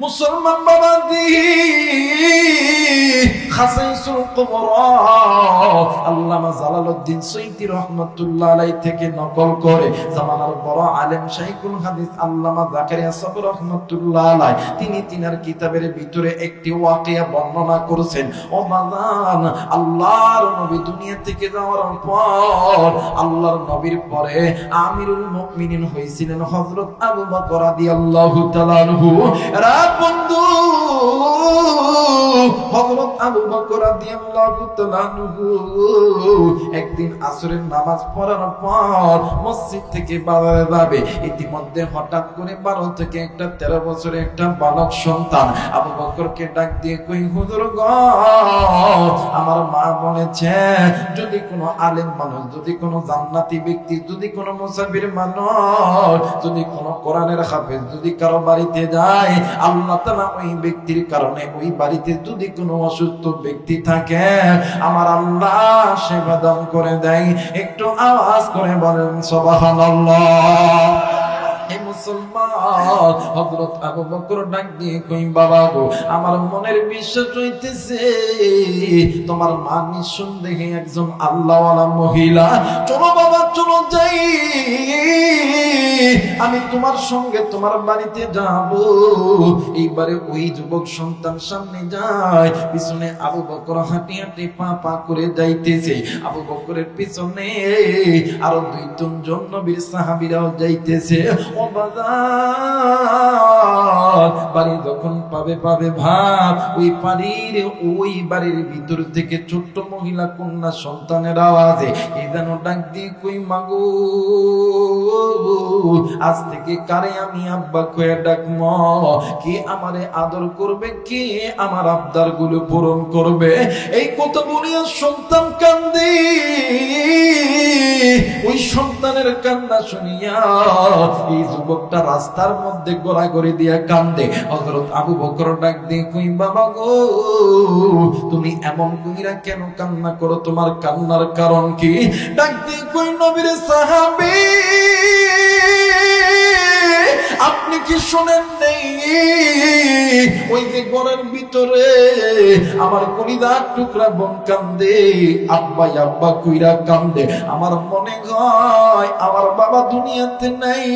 মুসলমান বাবাজি খাসাইসুল কুবরা আল্লামা Jalaluddin Suyuti রাহমাতুল্লাহ আলাইহি থেকে নকল করে জামানার বড় আলেম শাইখুল হাদিস আল্লামা জাকারিয়া সাবর রাহমাতুল্লাহ আলাইহি তিনি তিনার কিতাবের ভিতরে একটি ওয়াকিয়া বর্ণনা করেছেন। ও বাজান, আল্লাহর নবী দুনিয়া থেকে যাওয়ার পর আল্লাহর নবীর পরে আমিরুল মুমিনিন হয়েছিলেন হযরত আবু বকর রাদিয়াল্লাহু তাআলা আনহু। বন্ধু, হযরত আবু বকর রাদিয়াল্লাহু তাআলা আনহু একদিন আসরের নামাজ পড়ার পর মসজিদ থেকে বাজারে যাবে। ইতিমধ্যে হঠাৎ করে 12 থেকে 13 বছরের একটা বালক সন্তান আবু বকরকে ডাক দিয়ে কই, হুজুর গো, আমার মা বলেছে যদি কোনো আলেম মানুষ, যদি কোনো জান্নাতি ব্যক্তি, যদি কোনো মুসাফির মানুষ, যদি কোনো কোরআনের হাফেজ যদি কারো বাড়িতে যায়, আল্লাহ তাআলা ওই ব্যক্তির কারণে ওই বাড়িতে যদি কোনো অসুস্থ ব্যক্তি থাকে আমার আল্লাহ সেবা দান করে দেয়। একটু আওয়াজ করে বলেন সুবহানাল্লাহ। হে মুসলমান, হযরত আবু বকর ডাক দিয়ে কই, বাবা গো, আমার মনের বিশ্বাস হইতেছে তোমার মা নিঃসন্দেহে একজন আল্লাহওয়ালা মহিলা। চলো বাবা, চলো যাই, আমি তোমার সঙ্গে তোমার বাড়িতে যাব। এইবারে ওই যুবক সন্তান সামনে যায়, পিছনে আবু বকর হাঁটি হাঁটি পা পা করে যাইতেছে। আবু বকরের পিছনে আরো 2-3 জন নবীর সাহাবীরাও যাইতেছে। ও বাজার, বাড়ি যখন পাবে ভাব, ওই বাড়ির ভিতর থেকে ছোট্ট মহিলা কন্যা সন্তানের আওয়াজে এই যেন ডাক দিয়ে কই, মাগো, আজ থেকে কারে আমি আব্বা কয়ে ডাকম? কে আমারে আদর করবে? কে আমার আবদার গুলো পূরণ করবে? এই কথা বলিয়া সন্তান কান্দে। ওই সন্তানের কান্না শুনিয়া এই যুবকটা রাস্তার মধ্যে গোড়াগড়ি দিয়া কান্দে। হযরত আবু বকর ডাক দিয়ে কই, বাবা গো, তুমি এমন কইরা কেন কান্না করো? তোমার কান্নার কারণ কি? ডাক দিয়ে কই, নবীর সাহাবী, আপনি কি শোনেন নেই? ওই যে ঘরের ভিতরে আমার কলিজার টুকরা বোন কান্দে, আব্বা আব্বা কইরা কান্দে। আমার মনে হয় আমার বাবা দুনিয়াতে নাই,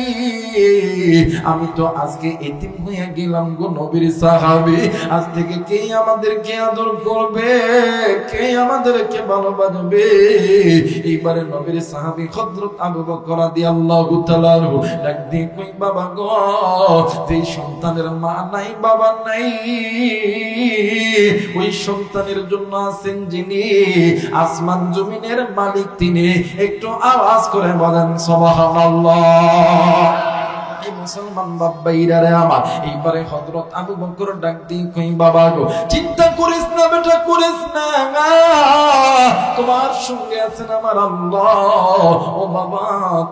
আমি তো আজকে এতিম হয়ে গেলাম গো নবীর সাহাবী। আজ থেকে কে আমাদেরকে আদর করবে? কে আমাদেরকে ভালোবাসবে? এইবারে নবীর সাহাবী হযরত আবু বকর রাদিয়াল্লাহু তাআলা আনহু ডাক দিয়ে কই, বাবা গো, যেই সন্তানের মা নাই বাবা নাই, ওই সন্তানের জন্য আছেন যিনি আসমান জমিনের মালিক, তিনি। একটু আওয়াজ করে বলেন সুবহানাল্লাহ। মুসলমান বাবাইরা রে আমার, এইবারে হযরত আবু বকর ডাক দিয়ে কই, বাবা গো, চিন্তা করিস না বেটা, করিস না, তোমার সঙ্গে আছেন আমার আল্লাহ। ও বাবা,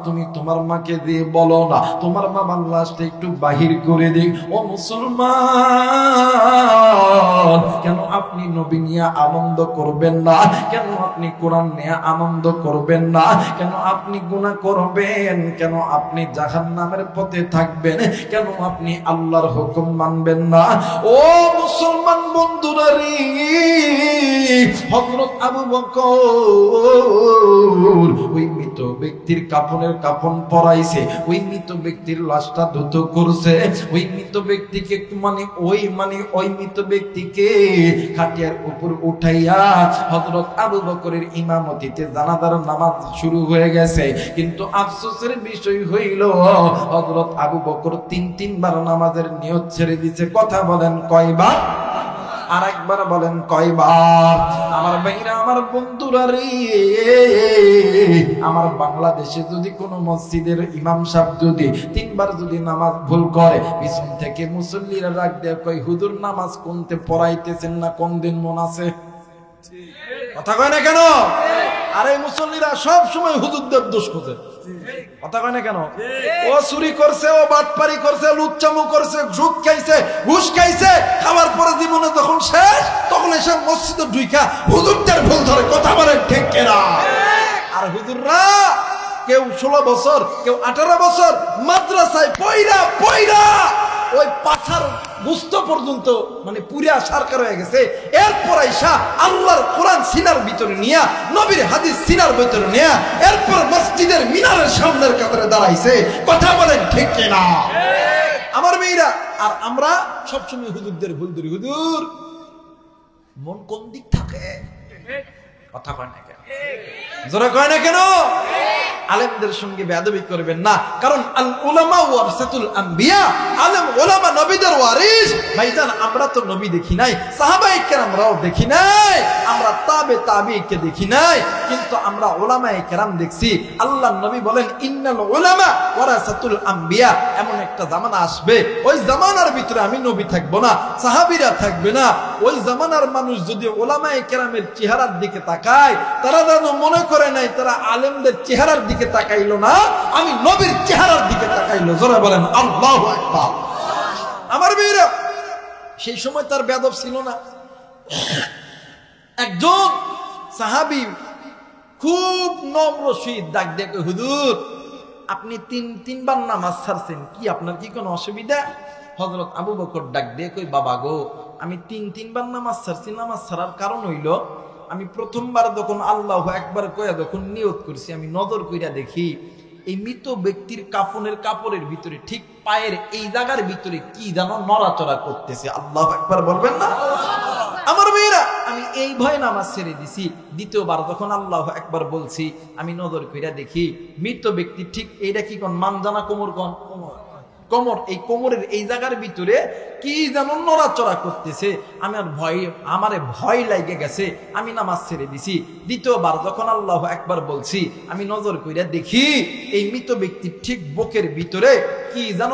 তুমি তোমার মাকে দিয়ে বলো না তোমার বাবার লাশটা একটু বাহির করে দিক। ও মুসলমান, কেন আপনি নবী নিয়ে আনন্দ করবেন না? কেন আপনি কোরআন নিয়ে আনন্দ করবেন না? কেন আপনি গুনাহ করবেন? কেন আপনি জাহান্নামের পথে থাকবেন? কেন আপনি আল্লাহর হুকুম মানবেন না? ও মুসলমান বন্ধুরা রে, হযরত আবু বকর ওই মৃত ব্যক্তির কাফনের কাফন পরাইছে, ওই মৃত ব্যক্তির লাশটা ধৌত করছে, ওই মৃত ব্যক্তিকে ওই মৃত ব্যক্তিকে খাটিয়ার উপর উঠাইয়া হযরত আবু বকরের ইমামতিতে জানাজার নামাজ শুরু হয়ে গেছে। কিন্তু আফসোসের বিষয় হইল হযরত আবু বকর 3-3 বার নামাজের নিয়ত ছেড়ে দিয়েছে। কথা বলেন কয়বার? আর একবার বলেন কয়বার? আমার ভাইরা, আমার বন্ধুরা রে, আমার বাংলাদেশে যদি কোন মসজিদের ইমাম সাহেব যদি 3 বার যদি নামাজ ভুল করে, পিছন থেকে মুসল্লিরা রাগ দেয়, কই, হুজুর নামাজ কোনতে পড়াইতেছেন না? কোন দিন মন আছে? কথা কয় না কেন? আরে মুসল্লিরা সব সময় হুজুরদের দোষ খোঁজে। কথা কয় না কেন? ও চুরি করছে, ও বাটপারি করছে, লুচ্চামু করছে, ঘুষ খাইছে, খাওয়ার পরে জীবনে যখন শেষ, তখন এসে মসজিদে ঢুইকা হুজুরদের ভুল ধরে। কথা বলে ঠিক কিনা? আর হুজুররা কেউ 16 বছর, কেউ 18 বছর মাদ্রাসায় পয়রা ওই পাছার গোস্ত পর্যন্ত মানে পুরা সরকার হয়ে গেছে। এরপর আইসা আল্লাহর কোরআন সিনার ভিতরে নিয়া, নবীর হাদিস সিনার ভিতরে নিয়া, এরপর মসজিদের মিনারের সামনের কাতারে দাঁড়াইছে। কথা বলেন ঠিক কিনা? আমার মেয়েরা, আর আমরা সবসময় হুজুরদের ভুল ধরি। হুজুর মন কোন দিক থাকে? কথা কয় না কেন? জোরে কয় না কেন? আলেমদের সঙ্গে বেয়াদবি করবেন না, কারণ আল উলামা ওয়ারাসাতুল আম্বিয়া, আলেম উলামা নবীদের ওয়ারিস। ভাইজান, আমরা তো নবী দেখি নাই, সাহাবায়ে কেরামরাও দেখি নাই, আমরা তাবিঈকে দেখি নাই, কিন্তু আমরা উলামায়ে কেরাম দেখছি। আল্লাহর নবী বলেন ইন্নাল উলামা ওয়ারাসাতুল আম্বিয়া। এমন একটা জামানা আসবে, ওই জামানার ভিতরে আমি নবী থাকবো না, সাহাবীরা থাকবে না। ওই জামানার মানুষ যদি উলামায়ে কেরামের চেহারার দিকে তাকায়, তারা যেন মনে করে নাই তারা আলেমদের চেহারার দিকে তাকাইলো না, আমি নবীর চেহারার দিকে তাকাইলো। জোরে বলেন আল্লাহু আকবার। আমার মেয়েরা, সেই সময় তার বেয়াদব ছিল না। একজন সাহাবী খুব নম্রশীল ডাক দিয়ে কয়, হুজুর আপনি তিনবার নামাজ ছাড়ছেন, কি আপনার কি কোনো অসুবিধা? হযরত আবু বকর ডাক দিয়ে কই, বাবা গো, আমি তিনবার নামাজ ছাড়ছি। নামাজ ছাড়ার কারণ হইল, আমি প্রথমবার যখন আল্লাহু আকবার কইয়া যখন নিয়ত করছি, আমি নজর কইরা দেখি এই মৃত ব্যক্তির কাফনের কাপড়ের ভিতরে ঠিক পায়ের এই জায়গার ভিতরে কি যেন নড়াচড়া করতেছে। আল্লাহু আকবার বলবেন না? আমার মেয়েরা, আমি এই ভয়ে নামাজ ছেড়ে দিছি। দ্বিতীয়বার যখন আল্লাহু আকবার বলছি, আমি নজর কইরা দেখি মৃত ব্যক্তি ঠিক এইটা কি কোন মানজানা কোমর, কোন কোমর, এই কোমরের এই জায়গার ভিতরে কি যেন নড়াচড়া করতেছে। আমারে ভয় লাগে গেছে, আমি নামাজ ছেড়ে দিছি। দ্বিতীয়বার যখন আল্লাহু আকবার বলছি, আমি নজর কইরা দেখি এই মৃত ব্যক্তির ঠিক বুকের ভিতরে কি যেন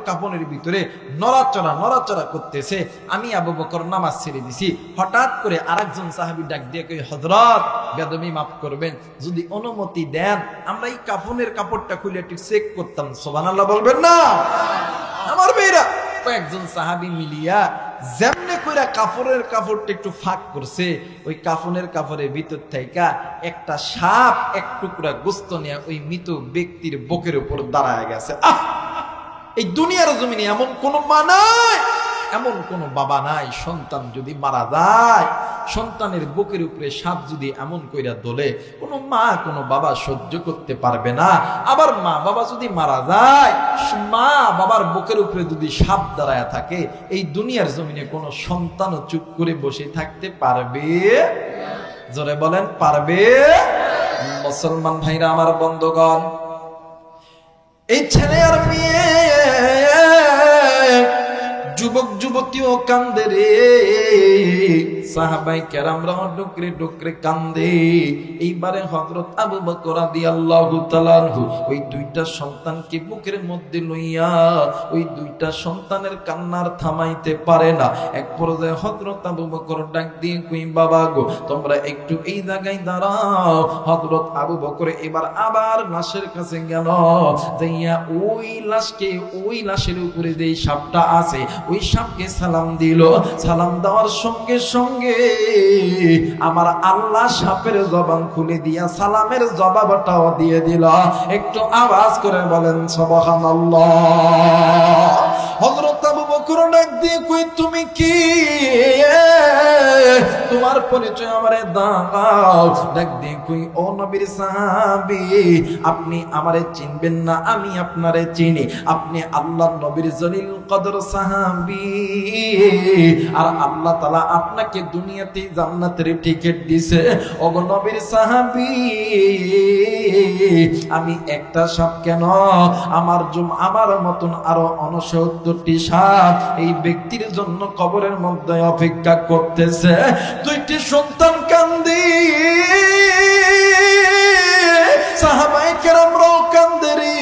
কাফনের ভিতরে নড়াচড়া করতেছে। আমি আবু বকর নামাজ ছেড়ে দিছি। হঠাৎ করে আরেকজন সাহাবী ডাক দিয়ে কই, হযরত বেয়াদবি মাফ করবেন, যদি অনুমতি দেন আমরা এই কাফনের কাপড়টা খুলে একটু চেক করতাম। সুবহানাল্লাহ বলবেন না? আমার মেয়েরা, কয়েকজন সাহাবী মিলিয়া যেমনে কইরা কাপড়টা একটু ফাঁক করছে, ওই কাফনের কাপড়ের ভিতর থেকে একটা সাপ এক টুকরা গোস্ত নিয়ে ওই মৃত ব্যক্তির বুকের উপর দাঁড়ায় গেছে। এই দুনিয়ার জমিনে এমন কোন মা নাই, এমন কোন বাবা নাই, সন্তান যদি মারা যায়, সন্তানের বুকের উপরে সাপ যদি এমন কইরা দোলে, কোনো মা কোনো বাবা সহ্য করতে পারবে না। আবার মা বাবা যদি মারা যায়, মা বাবার বুকের উপরে যদি সাপ দাঁড়ায় থাকে, এই দুনিয়ার জমিনে কোনো সন্তানও চুপ করে বসে থাকতে পারবে? জোরে বলেন, পারবে? মুসলমান ভাইরা আমার, বন্ধুগণ, এই ছেলে আর মেয়ে, যুবক যুবতীও কান্দে রে, সাহাবায়ে কেরামরাও ডুকরে কান্দে। এইবারে হযরত আবু বকর রাদিয়াল্লাহু তাআলা আনহু ওই দুইটা সন্তানকে বুকের মধ্যে লইয়া ওই দুইটা সন্তানের কান্নার থামাইতে পারে না। এক পর্যায়ে হযরত আবু বকর ডাক দিয়ে কই, বাবা গো, তোমরা একটু এই জায়গায় দাঁড়াও। হযরত আবু বকর এবার আবার লাশের কাছে গেল, যাইয়া ওই লাশের উপরে যেই সাপটা আছে, ওই সাপকে সালাম দিল। সালাম দেওয়ার সঙ্গে সঙ্গে আমার আল্লাহ সাপের জবান খুলে দিয়া সালামের জবাবটাও দিয়ে দিল। একটু আওয়াজ করে বলেন সুবহানাল্লাহ। হযরত আবু বকর ডাক দিয়ে কই, তুমি কি? তোমার পরিচয় আমারে দাও। ডাক দিয়ে কই, ও নবীর সাহাবী, আপনি আমারে চিনবেন না, আমি আপনারে চিনি। আপনি আল্লাহর নবীর জলিল কদর সাহাবী, আর আল্লাহ তাআলা আপনাকে দুনিয়াতে জান্নাতের টিকিট দিয়েছে। ওগো নবীর সাহাবী, আমি একটা সাপ কেন, আমার মতন আরো 69টি সাপ এই ব্যক্তির জন্য কবরের মধ্যে অপেক্ষা করতেছে। দুইটি সন্তান কান্দি, সাহাবায়ে কেরামরাও কান্দে রে।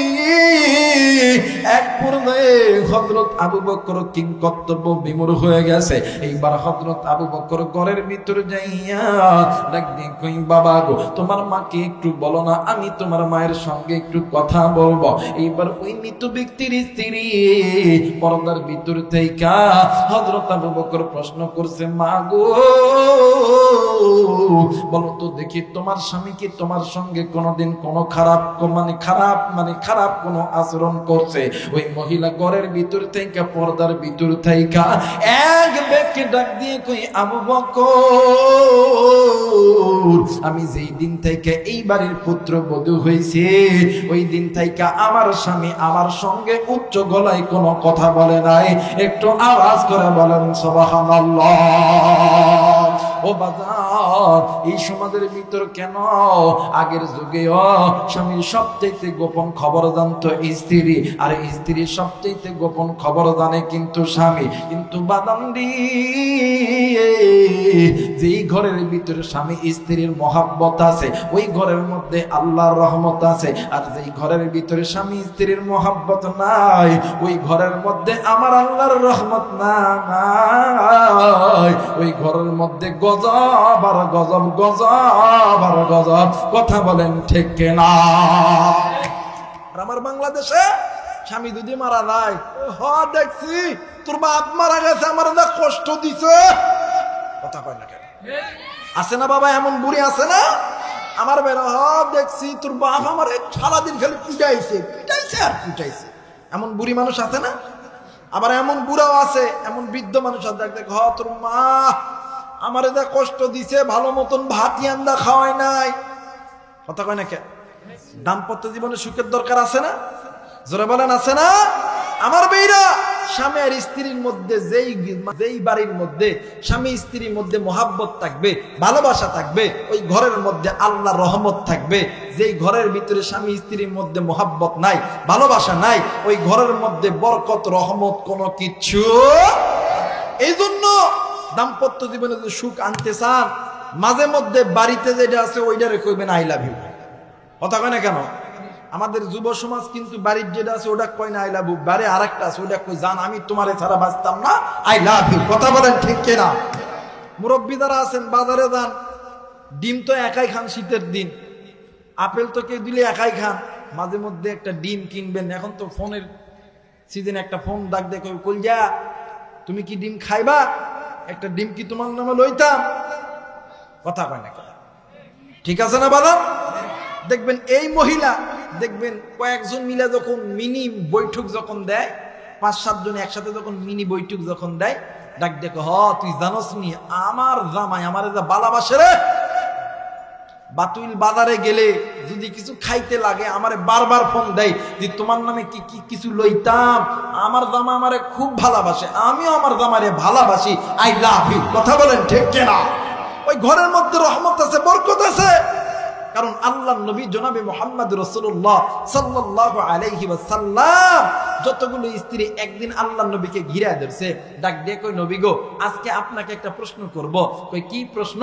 এক পর্যায়ে হযরত আবু বকর কিং কর্তব্য বিমূঢ় হয়ে গেছে। এইবার হযরত আবু বকর ঘরের ভিতরে যাইয়া ডাক দিয়ে কই, বাবা গো, তোমার মাকে একটু বলো না, আমি তোমার মায়ের সঙ্গে একটু কথা বলবো। এইবার ওই মৃত ব্যক্তির স্ত্রী পর্দার ভিতর থেকে হযরত আবু বকর প্রশ্ন করছে, মা গো, বলো তো দেখি, তোমার স্বামী কি তোমার সঙ্গে কোনোদিন কোনো খারাপ কোনো আচরণ করছে? ওই মহিলা ঘরের ভিতর থেকে পর্দার ভিতর থেকে এক ব্যক্তি ডাক দিয়ে কই আবু বকর, আমি যেই দিন থেকে এই বাড়ির পুত্রবধূ হয়েছে ওই দিন থেকে আমার স্বামী আমার সঙ্গে উচ্চ গলায় কোনো কথা বলে নাই। একটু আওয়াজ করে বলেন সুবহানাল্লাহ। ও বাজার, এই সমাজের ভিতর কেন আগের যুগেও স্বামীর সবচাইতে গোপন খবর জানতো স্ত্রী, আর স্ত্রীর সবচাইতে গোপন খবর জানে কিন্তু স্বামী। কিন্তু বাদামদি, যেই ঘরের ভিতরে স্বামী স্ত্রীর মহাব্বত আছে ওই ঘরের মধ্যে আল্লাহর রহমত আছে, আর যেই ঘরের ভিতরে স্বামী স্ত্রীর মহাব্বত নাই ওই ঘরের মধ্যে আমার আল্লাহর রহমত নাই। ওই ঘরের মধ্যে গজব আর গজব, গজব আর গজব। কথা বলেন ঠিক কিনা? আর আমার বাংলাদেশে স্বামী যদি মারা যায়, হ দেখছি তোর বাপ মারা গেছে আমার যা কষ্ট দিছে, কথা কয় না কেন? আছে না বাবা, এমন বুড়ি আছে না? আমার বের হ দেখছি তোর বাপ আমার সারাদিন খালি পিটাইছে পিটাইছে আর পিটাইছে। এমন বুড়ি মানুষ আছে না? আবার এমন বুড়াও আছে, এমন বৃদ্ধ মানুষ আছে, দেখ হ তোর মা আমারে যা কষ্ট দিছে, ভালো মতন ভাতি আন্দা খাওয়াই নাই, কথা কয় না কে? দাম্পত্য জীবনে সুখের দরকার আছে না? জোরে বলেন আছে না? আমার বেইরা, স্বামী আর স্ত্রীর মধ্যে যেই বাড়ির মধ্যে স্বামী স্ত্রীর মধ্যে মহাব্বত থাকবে, ভালোবাসা থাকবে, ওই ঘরের মধ্যে আল্লাহর রহমত থাকবে। যেই ঘরের ভিতরে স্বামী স্ত্রীর মধ্যে মহাব্বত নাই, ভালোবাসা নাই, ওই ঘরের মধ্যে বরকত রহমত কোনো কিছু। এই জন্য দাম্পত্য জীবনে যদি সুখ আনতে চান, মাঝে মধ্যে বাড়িতে যেটা আছে ওইটারে কইবেন আই লাভ ইউ, কথা কয় না কেন? আমাদের যুব সমাজ কিন্তু বাড়ির যেটা আছে ওটা কয় না আই লাভ ইউ, বাড়ি আর একটা আছে ওটা কই জান আমি তোমারে ছাড়া বাঁচতাম না, আই লাভ ইউ। কথা বলেন ঠিক কিনা? মুরব্বী যারা আছেন বাজারে যান, ডিম তো একাই খান, শীতের দিন আপেল তো কেউ দিলে একাই খান, মাঝে মধ্যে একটা ডিম কিনবেন। এখন তো ফোনের সিজন, একটা ফোন ডাক দেখো কইয়া তুমি কি ডিম খাইবা, একটা ডিম কি তোমার নামে লইতাম, কথা কয় না কেন? ঠিক আছে না বাবা? দেখবেন এই মহিলা, দেখবেন কয়েকজন মিলে যখন মিনি বৈঠক যখন দেয়, 5-7 জন একসাথে যখন মিনি বৈঠক যখন দেয়, ডাক দেখো হ তুই জানোস নি আমার জামাই আমার যা ভালোবাসে রে, বাতুল বাজারে গেলে যদি কিছু খাইতে লাগে আমারে বারবার ফোন দেয় যে তোমার নামে কি কি কিছু লইতাম, আমার জামা আমারে খুব ভালোবাসে, আমিও আমার জামারে ভালোবাসি, আই লাভ ইউ। কথা বলেন ঠিক কিনা? ওই ঘরের মধ্যে রহমত আছে, বরকত আছে। কারণ আল্লাহর নবী জনাবে মুহাম্মদ রাসূলুল্লাহ সাল্লাল্লাহু আলাইহি ওয়াসাল্লাম যতগুলো স্ত্রী একদিন আল্লাহর নবীকে ঘিরে ধরছে, ডাক দিয়ে কই নবী গো আজকে আপনাকে একটা প্রশ্ন করব। কই কি প্রশ্ন?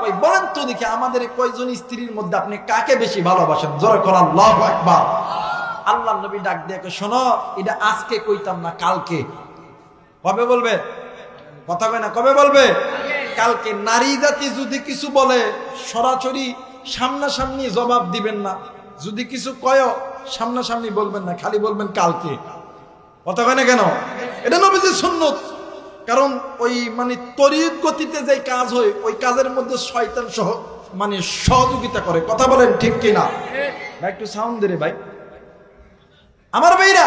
কই বলেন তো দেখি আমাদের কয়জন স্ত্রীর মধ্যে আপনি কাকে বেশি ভালোবাসেন? জোরে করে আল্লাহু আকবার। আল্লাহর নবী ডাক দিয়ে কই শোনো, এটা আজকে কইতাম না, কালকে। কবে বলবে? কথা কয় না, কবে বলবে? কালকে। নারী জাতি যদি কিছু বলে সরাসরি সামনাসামনি জবাব দিবেন না, যদি কিছু কয় সামনাসামনি বলবেন না, খালি বলবেন কালকে। কথা কয় না কেন? এটা নবীজির সুন্নত। কারণ ওই মানে তড়িৎ গতিতে যে কাজ হয় ওই কাজের মধ্যে শয়তান মানে সহযোগিতা করে। কথা বলেন ঠিক কিনা? ভাই একটু সাউন্ড দে রে ভাই। আমার ভাইরা,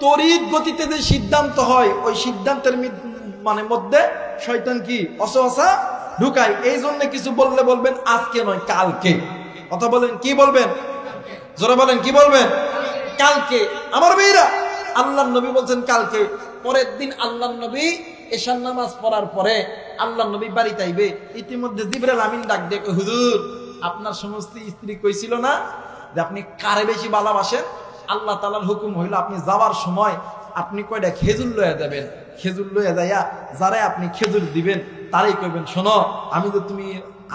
তড়িৎ গতিতে যে সিদ্ধান্ত হয় ওই সিদ্ধান্তের মানে মধ্যে শয়তান কি অসওয়াসা ঢুকায়। এই জন্য কিছু বললে বলবেন আজকে নয় কালকে। কথা বলেন কি বলবেন? জোরে বলেন কি বলবেন? কালকে। আমার ভাইরা, আল্লাহর নবী বলছেন কালকে। পরের দিন আল্লাহর নবী এশার নামাজ পড়ার পরে আল্লাহর নবী বাড়িতে আইবে। ইতিমধ্যে জিবরাইল আমিন ডাক দিয়ে কয় হুজুর আপনার সমস্ত স্ত্রী কইছিল না যে আপনি কারে বেশি ভালোবাসেন? আল্লাহ তাআলার হুকুম হইল আপনি যাওয়ার সময় আপনি কয়টা খেজুর লইয়া যাবেন। খেজুর লইয়া যাইয়া যারা আপনি খেজুর দিবেন তারাই কইবেন শোনো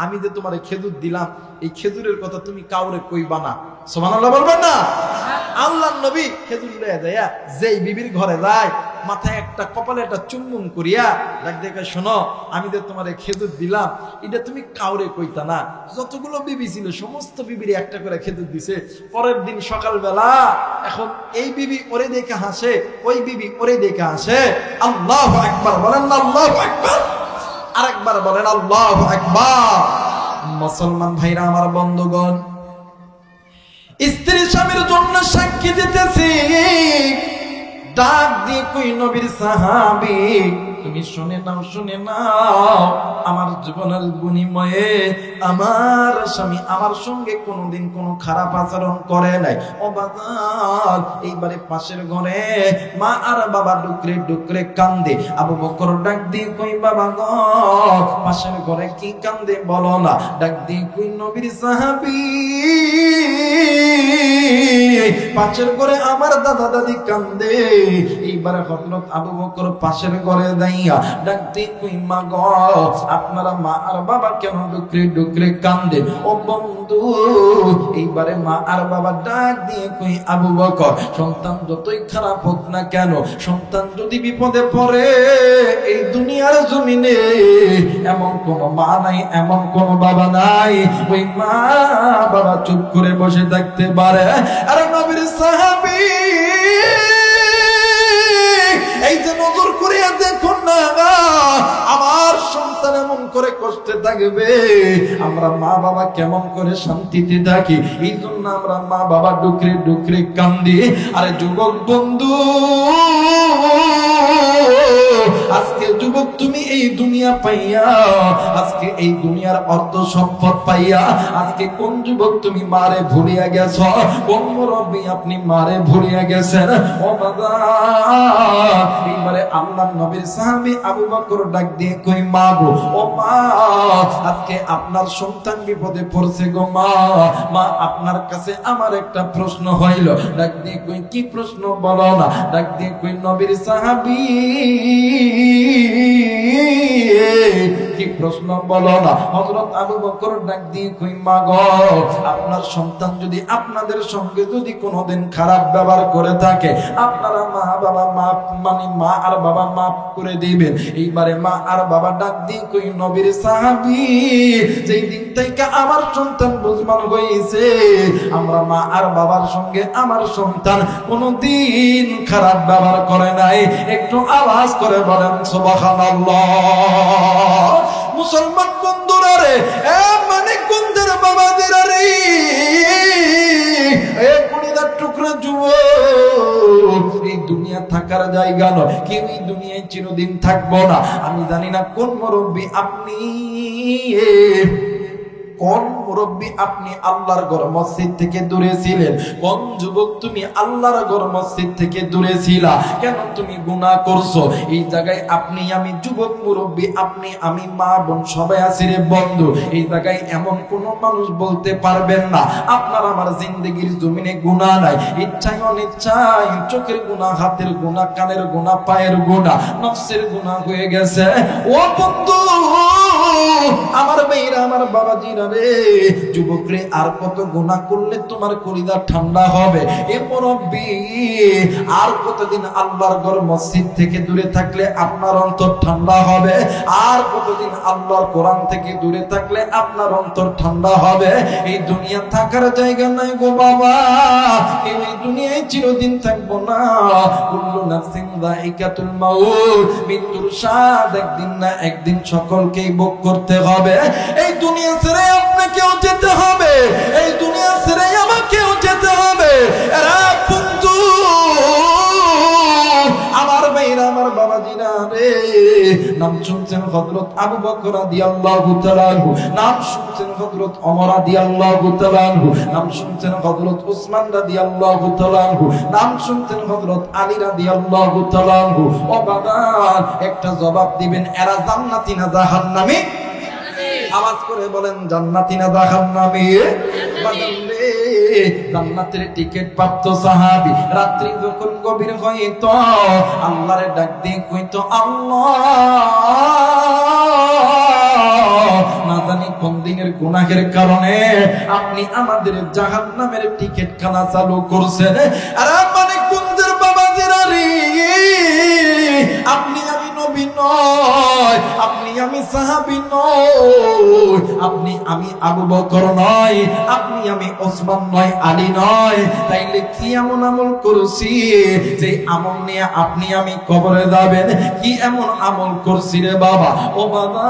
আমি যে তোমারে খেজুর দিলাম এই খেজুরের কথা তুমি কাউরে কইবা না। সুবহানাল্লাহ বলবেন না? আল্লাহর নবী খেজুর লইয়া যাইয়া যেই বিবির ঘরে যায় মাথায় একটা কপালে একটা চুম্বন করিয়া ডাক দেখে শোনো আমি যে তোমারে খেজুর দিলাম এটা তুমি কাউরে কইতা না। যতগুলো বিবি ছিল সমস্ত বিবির একটা করে খেজুর দিছে। পরের দিন সকালবেলা এখন এই বিবি ওরে দেখে হাসে, ওই বিবি ওরে দেখে হাসে। আল্লাহু আকবার বলেন না? আল্লাহু আকবার। আরেকবার বলেন আল্লাহু আকবার। মুসলমান ভাইরা আমার বন্ধুগণ, স্ত্রী স্বামীর জন্য সাক্ষী দিতেছি, ডাক দিয়ে কই নবীর সাহাবী, তুমি শুনে নাও, শুনে নাও, আমার জীবনের বিনিময়ে আমার স্বামী আমার সঙ্গে কোনোদিন কোনো খারাপ আচরণ করে নাই। ও বাজার, এইবারে পাশের ঘরে মা আর বাবা ডুকরে ডুকরে কান্দে। আবু বকর ডাক দিয়ে কই, বাবা গো, পাশের ঘরে কি কান্দে বলো না। ডাক দিয়ে কই, নবীর সাহাবী, পাশের ঘরে আমার দাদা দাদি কান্দে। এইবারে হযরত আবু বকর পাশের ঘরে দাইয়া ডাক দিয়ে কই, মা গো, আপনারা মা আর বাবা কেন ডুকরে ডুকরে কান্দে? ও বন্ধু, এইবারে মা আর বাবা ডাক দিয়ে কই, আবু বকর, সন্তান যতই খারাপ হোক না কেন, সন্তান যদি বিপদে পড়ে, এই দুনিয়ার জমিনে এমন কোন মা নাই, এমন কোন বাবা নাই, ওই মা বাবা চুপ করে বসে থাকতে পারে। আর নবীর সাহাবী, এই যে নজর করিয়া দেখুন না, আমার সন্তান এমন করে কষ্টে থাকবে, আমরা মা বাবা কেমন করে শান্তিতে থাকি, এই জন্য আমরা মা বাবা ডুকরে ডুকরে কান্দি। আরে যুবক বন্ধু, আজকে যুবক তুমি এই দুনিয়া পাইয়া, আজকে এই দুনিয়ার অর্থ সম্পদ পাইয়া, আজকে কোন যুবক তুমি মারে ভুলিয়া গেছ? কোন মুরব্বী আপনি মারে ভুলিয়া গেছেন? ও বাবা, এইবারে আল্লাহর নবীর সাহাবী আবু বকর ডাক দিয়ে কই, মা গো, ও মা, আজকে আপনার সন্তান বিপদে পড়ছে গো মা। মা, আপনার কাছে আমার একটা প্রশ্ন হইল। ডাক দিয়ে কই, কি প্রশ্ন বলো না। ডাক দিয়ে কই, নবীর সাহাবী, কি প্রশ্ন বলো না। হযরত আবু বকর ডাক দিয়ে কই, মা গো, আপনার সন্তান যদি আপনাদের সঙ্গে যদি কোনোদিন খারাপ ব্যবহার করে থাকে, আপনারা মা বাবা মাফ, মানে মা আর বাবা মাফ করে দিবেন। এইবারে মা আর বাবা ডাক দিয়ে কই, নবীর সাহাবী, যেই দিন থেকে আমার সন্তান বুঝমান হয়েছে, আমরা মা আর বাবার সঙ্গে আমার সন্তান কোনোদিন খারাপ ব্যবহার করে নাই। একটু আওয়াজ করে বলেন সুবহানাল্লাহ। মুসলমান বন্ধুরা রে, মানিকগঞ্জের বাবাদের রে, কুড়িদার টুকরা যুবক, এই দুনিয়া থাকার জায়গা নয়, কেউ এই দুনিয়ায় চিরদিন থাকবো না। আমি জানি না কোন মুরব্বী আপনি, কোন মুরব্বী আপনি আল্লাহর ঘর মসজিদ থেকে দূরে ছিলেন? কোন যুবক তুমি আল্লাহর ঘর মসজিদ থেকে দূরে ছিলা? কেন তুমি গুনাহ করছো? এই জায়গায় আপনি আমি যুবক মুরব্বী, আপনি আমি মা বোন সবাই আছি রে বন্ধু। এই জায়গায় এমন কোন মানুষ বলতে পারবেন না আপনার আমার জিন্দেগির জমিনে গুনাহ নাই। ইচ্ছায় অনিচ্ছায় চোখের গুনাহ, হাতের গুনাহ, কানের গুনাহ, পায়ের গুনাহ, নফসের গুনাহ হয়ে গেছে। ও বন্ধু, আমার মেয়েরা, আমার বাবাজিরা রে, যুবক রে, আর কত গুনাহ করলে তোমার কলিজা ঠান্ডা হবে? এ মুরব্বী, আর কতদিন আল্লাহর ঘর মসজিদ থেকে দূরে থাকলে আপনার অন্তর ঠান্ডা হবে? আর কতদিন আল্লাহর কোরআন থেকে দূরে থাকলে আপনার অন্তর ঠান্ডা হবে? এই দুনিয়া থাকার জায়গা নাই গো বাবা, এই দুনিয়ায় চিরদিন থাকবো না। কুল্লু নাফসিন যায়িকাতুল মাউত, মৃত্যুর স্বাদ একদিন না একদিন সকলকেই ভোগ করতে হবে। এই দুনিয়া ছেড়ে আপনাকেও যেতে হবে, এই দুনিয়া ছেড়ে আমাকেও যেতে হবে। এরা বন্ধু, আমার ভাইরা, আমার বাবাজিরা রে, নাম শুনছেন হযরত আবু বকর রাদিয়াল্লাহু তাআলা আনহু, নাম শুনছেন হযরত ওমর রাদিয়াল্লাহু তাআলা আনহু, নাম শুনছেন হযরত উসমান রাদিয়াল্লাহু তাআলা আনহু, নাম শুনছেন হযরত আলী রাদিয়াল্লাহু তাআলা আনহু। ও বাবা, একটা জবাব দিবেন, এরা জান্নাতি না জাহান্নামী? আওয়াজ করে বলেন, জান্নাতি না জাহান্নামী? জান্নাতের টিকিট প্রাপ্ত সাহাবী রাত্রি যখন গভীর হইত, আল্লাহরে ডাক দিয়ে কইতো, আল্লাহ, না জানি কোন দিনের গুনাহের কারণে আপনি আমাদের জাহান্নামের টিকিট খানা চালু করছেন। আর মানিকগঞ্জের বাবাজিরা রে, আপনি আমি নবী নয়, নয়, আপনি আমি সাহাবী নয়, আপনি আমি আবু বকর নয়, আপনি আমি ওসমান নয়, আলী নয়। তাইলে কি এমন আমল করছি যে আমল নিয়ে আপনি আমি কবরে যাবেন? কি এমন আমল করছি রে বাবা? ও বাবা,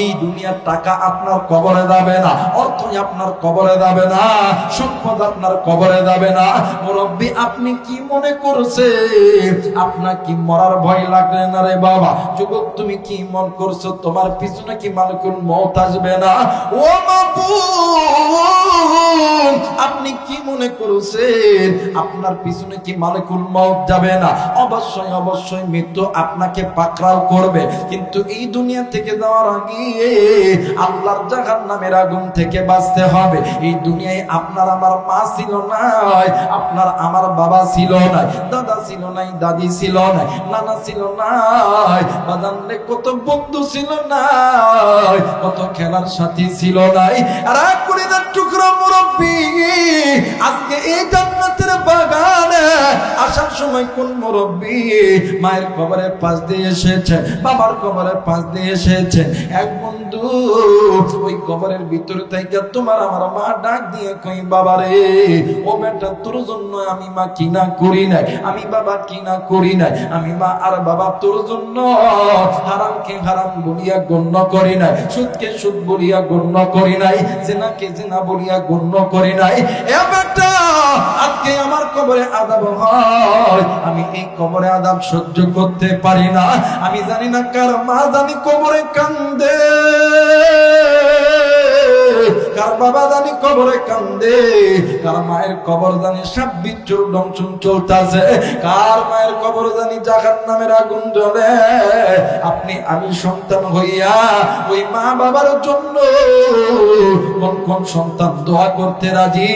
এই দুনিয়ার টাকা আপনার কবরে যাবে না, অর্থই আপনার কবরে যাবে না, সম্পদ আপনার কবরে যাবে না। মুরব্বি, আপনি কি মনে করছে আপনার কি মরার ভয় লাগবে না রে বাবা? যুবক, তুমি কি মন করছো তোমার পিছনে কি মালিকুল মউত আসবে না? ও মাবুদ, আপনি কি মনে করছেন আপনার পিছনে কি মালিকুল মউত যাবে না? অবশ্যই অবশ্যই মৃত্যু আপনাকে পাকড়াও করবে, কিন্তু এই দুনিয়া থেকে যাওয়ার আগে আল্লাহর জাহান্নামের আগুন থেকে বাঁচতে হবে। এই দুনিয়ায় আপনার আমার মা ছিল না, আপনার আমার বাবা ছিল না, দাদা ছিল না, দাদি ছিল না, নানা ছিল না, বাজানলে কত বন্ধু ছিল না, কত খেলার সাথী ছিল না। আর করে না টুকরা মুরব্বি, আজকে এই জান্নাতের বাগানে আসার সময় কোন মুরব্বি মায়ের কবরের পাশ দিয়ে এসেছে, বাবার কবরের পাশ দিয়ে এসেছে? এক বন্ধু ওই কবরের ভিতরে থেকে তোমার আমার মা ডাক দিয়ে কই, বাবা রে, ও বেটা, তোর জন্য আমি মা কিনা করি নাই, আমি বাবা কিনা করি নাই, আমি মা আর বাবা তোর জন্য হারামকে হারাম বলিয়া গণ্য করি নাই, সুদকে সুদ বলিয়া গণ্য করি নাই, জেনাকে জেনা বলিয়া গণ্য করি নাই। এ বেটা, আজকে আমার কবরে আযাব হয়, আমি এই কবরে আযাব সহ্য করতে পারি না। আমি জানি না কার মা জানি কবরে কান্দে, কার বাবা জানি কবরে কান্দে, কার মায়ের কবর জানি সাপ বিচ্ছুর দংশন চলতেছে, কার মায়ের কবর জানি জাহান্নামের আগুন জ্বলে। আপনি আমি সন্তান হইয়া ওই মা বাবার জন্য কোন কোন সন্তান দোয়া করতে রাজি?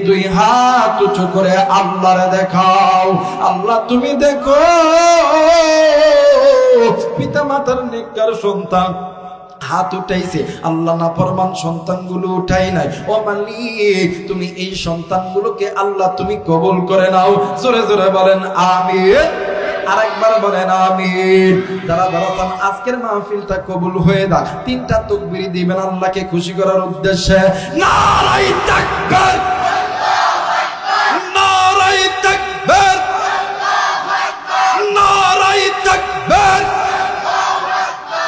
দুই হাত উঁচু করে আল্লাহরে দেখাও, আল্লাহ তুমি দেখো পিতা মাতার নেককার সন্তান হাত উঠাইছে, আল্লাহ নাফরমান সন্তানগুলো উঠাই নাই। ও মালিক, তুমি এই সন্তানগুলোকে আল্লাহ তুমি কবুল করে নাও। জোরে জোরে বলেন আমিন, আরেকবার বলেন আমিন। যারা যারা আজকের মাহফিলটা কবুল হয়ে দাও, তিনটা তাকবীর দিবেন আল্লাহকে খুশি করার উদ্দেশ্যে। নারায়ে তাকবীর, নারায়ে তাকবীর, নারায়ে তাকবীর।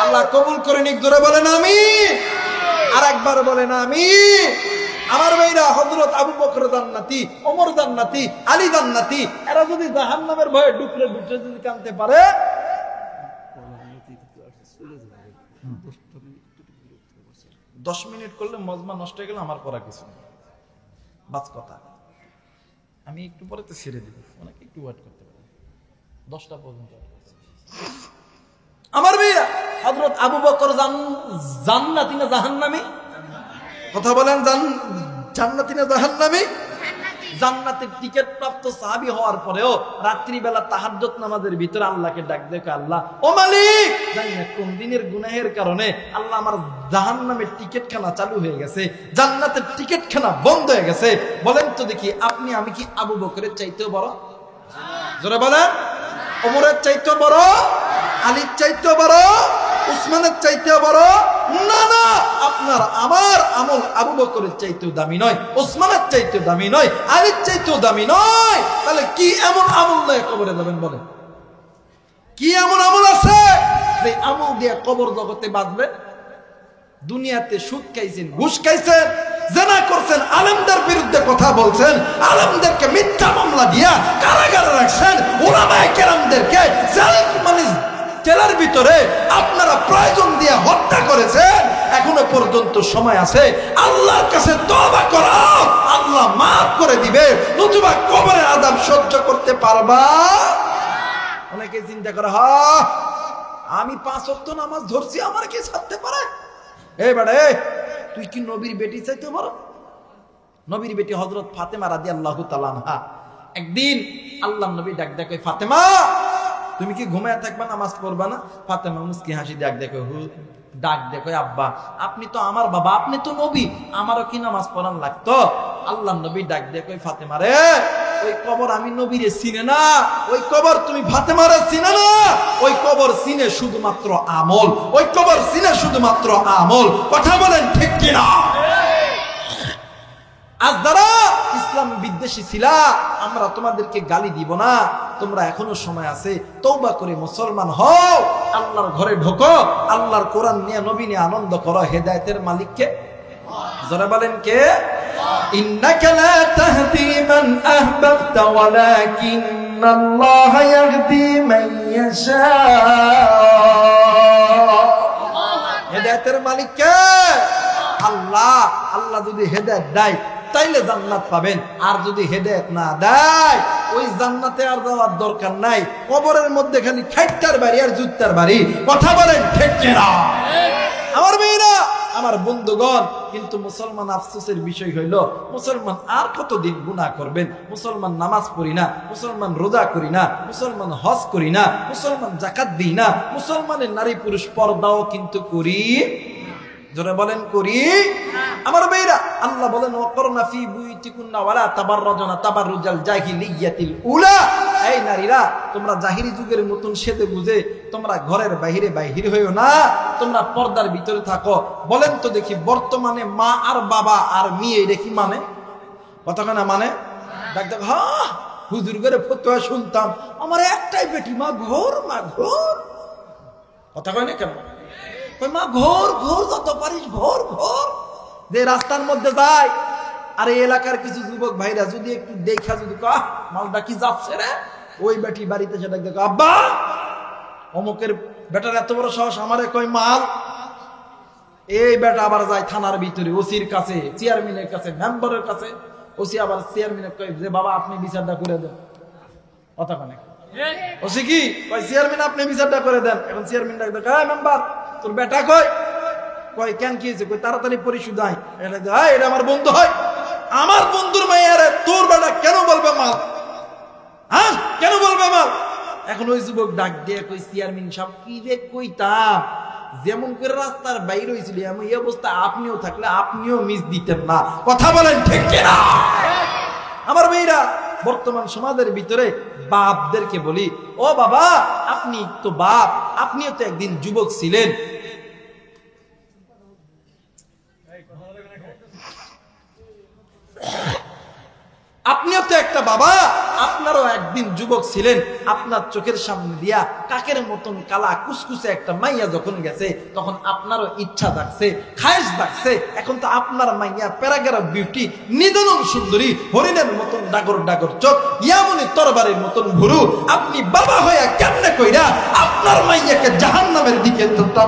আল্লাহ কবুল করে নিক, জোরে বলেন আমিন, আরেকবার বলেন আমিন। আমার ভাইরা, হযরত আবু বকর জান্নাতি, ওমর জান্নাতি, আলী জান্নাতি, এরা যদি জাহান্নামের ভয়ে ডুকরে ডুকরে যদি কাঁদতে পারে, 10 মিনিট করলে মজমা নষ্ট হয়ে গেলে আমার করা কিছু নেই, বাস কথা। আমি একটু পরে তো ছেড়ে দিব, অনেকে একটু ওয়েট করতে পারে, 10টা পর্যন্ত। আমার ভাইরা, হযরত আবু বকর জান্নাতি না জাহান্নামী? কথা বলেন, জান্নাতি না জাহান্নামী? জান্নাতের টিকিট প্রাপ্ত সাহাবী হওয়ার পরেও রাত্রি বেলা তাহাজ্জুদ নামাজের ভিতরে আল্লাহকে ডাক দেখো, আল্লাহ ও মালিক, জানি না কোন দিনের গুনাহের কারণে আল্লাহ আমার জাহান্নামের টিকিটখানা চালু হয়ে গেছে, জান্নাতের টিকিটখানা বন্ধ হয়ে গেছে। বলেন তো দেখি, আপনি আমি কি আবু বকরের চাইতেও বড়? জোরে বলেন। ওমরের চাইতেও বড়? আলীর চাইতেও বড়? উসমানের চাইতেও বড়? না না, আপনার আমার আমল আবু বকরের চাইতেও দামি নয়, উসমানের চাইতেও দামি নয়, আলীর চাইতেও দামি নয়। তাহলে কি এমন আমল নয় কবরে যাবেন? বলেন, কি এমন আমল আছে যে আমল দিয়ে কবর জগতে বাঁচবে? দুনিয়াতে সুদ খাইছেন, ঘুষ খাইছেন, জেনা করছেন, আলেমদের বিরুদ্ধে কথা বলছেন, আলেমদেরকে মিথ্যা মামলা দিয়া কারাগারে রাখছেন, উলামায়ে কেরামদেরকে জেলার ভিতরে আপনারা প্রয়োজন দিয়ে হত্যা করেছেন। এখনো পর্যন্ত সময় আছে, আল্লাহর কাছে তওবা করো, আল্লাহ মাফ করে দিবে, নতুবা কবরের আযাব সহ্য করতে পারবা। অনেকে চিন্তা করে, হ্যাঁ আমি 5 ওয়াক্ত নামাজ ধরছি, আমার কি ছাড়তে পারে? এই বেটা, তুই কি নবীর বেটি চাইতে পারো? নবীর বেটি হযরত ফাতেমা রাদিয়াল্লাহু তাআলা আনহা, একদিন আল্লাহর নবী ডাক দেখে, ফাতেমা তুমি কি ঘুমায় থাকবা, নামাজ পড়বা না? ফাতেমা মুস্কি হাসি ডাক দেখো, আব্বা আপনি তো আমার বাবা, আপনি তো নবী, আমারও কি নামাজ পড়ান লাগতো? আল্লাহর নবী ডাক দেখে, ফাতেমা রে, ওই কবর আমি নবীরে চিনে না, ওই কবর তুমি ফাতেমারে চিনে না, ওই কবর চিনে শুধুমাত্র আমল, ওই কবর চিনে শুধুমাত্র আমল। কথা বলেন ঠিক কিনা? আজ যারা ইসলাম বিদ্বেষী ছিলা, আমরা তোমাদেরকে গালি দিব না, তোমরা এখনো সময় আছে, তওবা করে মুসলমান হও, আল্লাহর ঘরে ঢোকো, আল্লাহর কোরআন নিয়ে নবী নিয়ে আনন্দ করো। হেদায়েতের মালিককে যারা বলেন কে? ইন্নাকা লা তাহদি মান আহবাবতা ওয়ালাকিন্নাল্লাহা ইয়াহদি মান ইয়াশা। হেদায়েতের মালিক কে? আল্লাহ। আল্লাহ যদি হেদায়েত দেয় তাইলে জান্নাত পাবেন, আর যদি হেদায়েত না দেয় ওই জান্নাতে আর যাওয়ার দরকার নাই, কবরের মধ্যে খালি খাইটার বাড়ি আর জুত্তার বাড়ি। কথা বলেন ঠিক কিনা? আমার মেয়েরা, আমার বন্ধুগণ, কিন্তু মুসলমান আফসোসের বিষয় হইল, মুসলমান আর কতদিন গুনাহ করবেন? মুসলমান নামাজ পড়ি না, মুসলমান রোজা করি না, মুসলমান হজ করি না, মুসলমান যাকাত দিই না, মুসলমানের নারী পুরুষ পর্দাও কিন্তু করি। জোরে বলেন করি? আমার মেয়েরা, আল্লাহ বলেন ওয়াকরনা ফি বুয়ুতিকুন্না ওয়ালা তাবাররাজনা তাবাররুজাল জাহিলিয়াতিল উলা। এই নারীরা, তোমরা জাহিরি যুগের মতন সেজে বুঝে তোমরা ঘরের বাইরে বাহির হইও না, তোমরা পর্দার ভিতরে থাকো। বলেন তো দেখি, বর্তমানে মা আর বাবা আর মেয়ে এটা কি মানে? কথা কেনা মানে? ডাক্তার হ্যাঁ হুজুর করে ফতোয়া শুনতাম, আমার একটাই বেটি, মা ঘোর, মা ঘোর। কথা কয় না কেন? মা ঘোর ঘোর, যত পারিস ঘোর ঘোর। যে রাস্তার মধ্যে যায়, আর এই এলাকার কিছু যুবক ভাইরা যদি একটু দেখা, যদি কাহ মালটা কি যাচ্ছে রে, ওই বেটি বাড়িতে সেটা দেখো, আব্বা অমুকের বেটার এত বড় সাহস, আমারে কয় মাল। এই বেটা আবার যায় থানার ভিতরে, ওসির কাছে, চেয়ারম্যানের কাছে, মেম্বারের কাছে। ওসি আবার চেয়ারম্যানের কয় যে বাবা আপনি বিচারটা করে দেন। কথা কনে ওসি কি কয়, চেয়ারম্যান আপনি বিচারটা করে দেন। এখন চেয়ারম্যান ডাক, হ্যাঁ মেম্বার তোর বেটা কই? কয় কেন কি হয়েছে? কই তাড়াতাড়ি পরিশোধ হয়। এটা আমার বন্ধু হয়, আমার বন্ধুর মাইয়ারে তোর বেটা কেন বলবে মাল? হ্যাঁ কেন বলবে মাল? এখন ওই যুবক ডাক দিয়ে কই, চেয়ারম্যান সাহেব কি যে কইতাম, যেমন করে রাস্তার বাইরে হয়েছিল এমন এই অবস্থা আপনিও থাকলে আপনিও মিস দিতেন না। কথা বলেন ঠিক কিনা? আমার মেয়েরা, বর্তমান সমাজের ভিতরে বাপদেরকে বলি, ও বাবা আপনি তো বাপ, আপনিও তো একদিন যুবক ছিলেন। আপনিও তো একটা বাবা, আপনারও একদিন যুবক ছিলেন। আপনার চোখের সামনে দিয়া কাকের মতন কালা কুসকুসে একটা মাইয়া যখন গেছে, তখন আপনারও ইচ্ছা জাগছে, খায়েশ জাগছে। এখন তো আপনার মাইয়া প্যারাগ্রাফ বিউটি, নিদানন সুন্দরী, হরিণের মতন ডাগর ডাগর চোখ, ইয়ামনি তরবারের মতন ভুরু। আপনি বাবা হইয়া কেমনে কইরা আপনার মাইয়াকে জাহান্নামের দিকে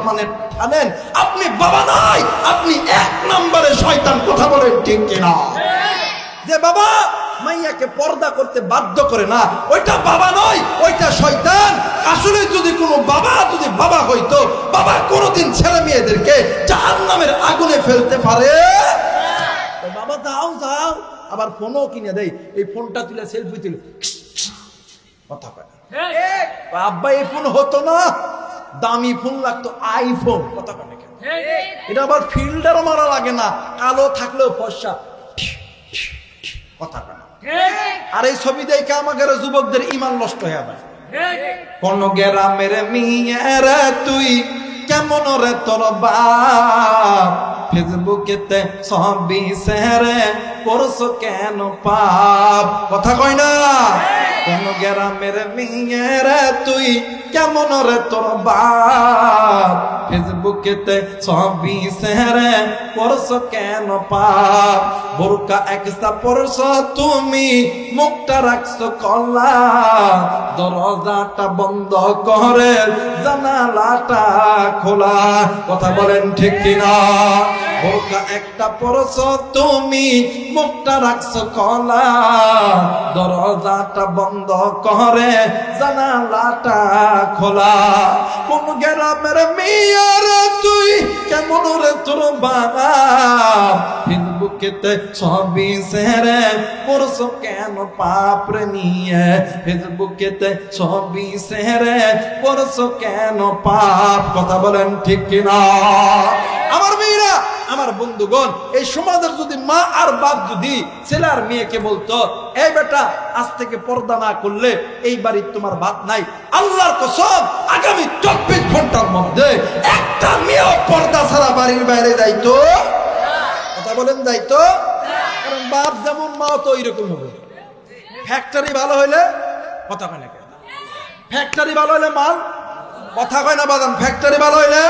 মানে টানেন? আপনি বাবা নয়, আপনি এক নম্বরে শয়তান। কথা বলেন ঠিক কিনা? যে বাবা মাইয়াকে পর্দা করতে বাধ্য করে না, ওইটা বাবা নয়, ওইটা শয়তান। আসলে যদি কোনো বাবা যদি বাবা হইতো, বাবা কোনোদিন ছেলে মেয়েদেরকে জাহান্নামের আগুনে ফেলতে পারে? বাবা যাও যাও, আবার ফোনও কিনে দেয়, এই ফোনটা তুলে সেলফি তুলে কথা কয়। আব্বা এই ফোন হতো না, দামি ফোন লাগতো, আইফোন। কথা কয় না কেন? এটা আবার ফিল্টারও মারা লাগে না, কালো থাকলেও ফর্সা। কথা কয় না? আর এই ছবি দেখে আমাদের যুবকদের ইমান নষ্ট হয়ে যায়। কোন গ্রামের মেয়েরা তুই কেমন রে তোর বাপ, ফেসবুকেতে ছবি শেয়ারে করছো কেন পাপ? কথা কয় না? কোন গ্রামের মেয়েরা তুই কেমন রে তোর বাপ, ফেসবুকেতে ছবি শেয়ারে করছো কেন পাপ? বোরকা একটা পরছো তুমি, মুখটা রাখছো কলা, দরজাটা বন্ধ করে জানালাটা খোলা। কথা বলেন ঠিক কিনা? বোরকা একটা পরছো তুমি, মুখটা রাখছো কলা, দরজাটা বন্ধ করে জানালাটা খোলা। কোন গ্রামের মেয়ের তুই কেমন রে তোর বাবা, ফেসবুকেতে ছবি শেয়ারে করছো কেন পাপ রে নিয়ে, ফেসবুকেতে ছবি শেয়ারে করছো কেন পাপ? কথা বলেন ঠিক কিনা? আমার মেয়েরা, আমার বন্ধুগণ, এই সমাজের যদি মা আর বাপ যদি ছেলে আর মেয়েকে বলতো, এই বেটা আজ থেকে পর্দা না করলে এই বাড়ির তোমার ভাত নাই, আল্লাহর কসম আগামী 24 ঘন্টার মধ্যে একটা মেয়েও পর্দা ছাড়া বাড়ির বাইরে যাইতো। কথা বলেন যাইতো? কারণ বাপ যেমন মাও তো ওইরকম হবে। ফ্যাক্টরি ভালো হইলে কথা কয় না, ফ্যাক্টরি ভালো হইলে মাল কথা কয় না বাদান, ফ্যাক্টরি ভালো হইলে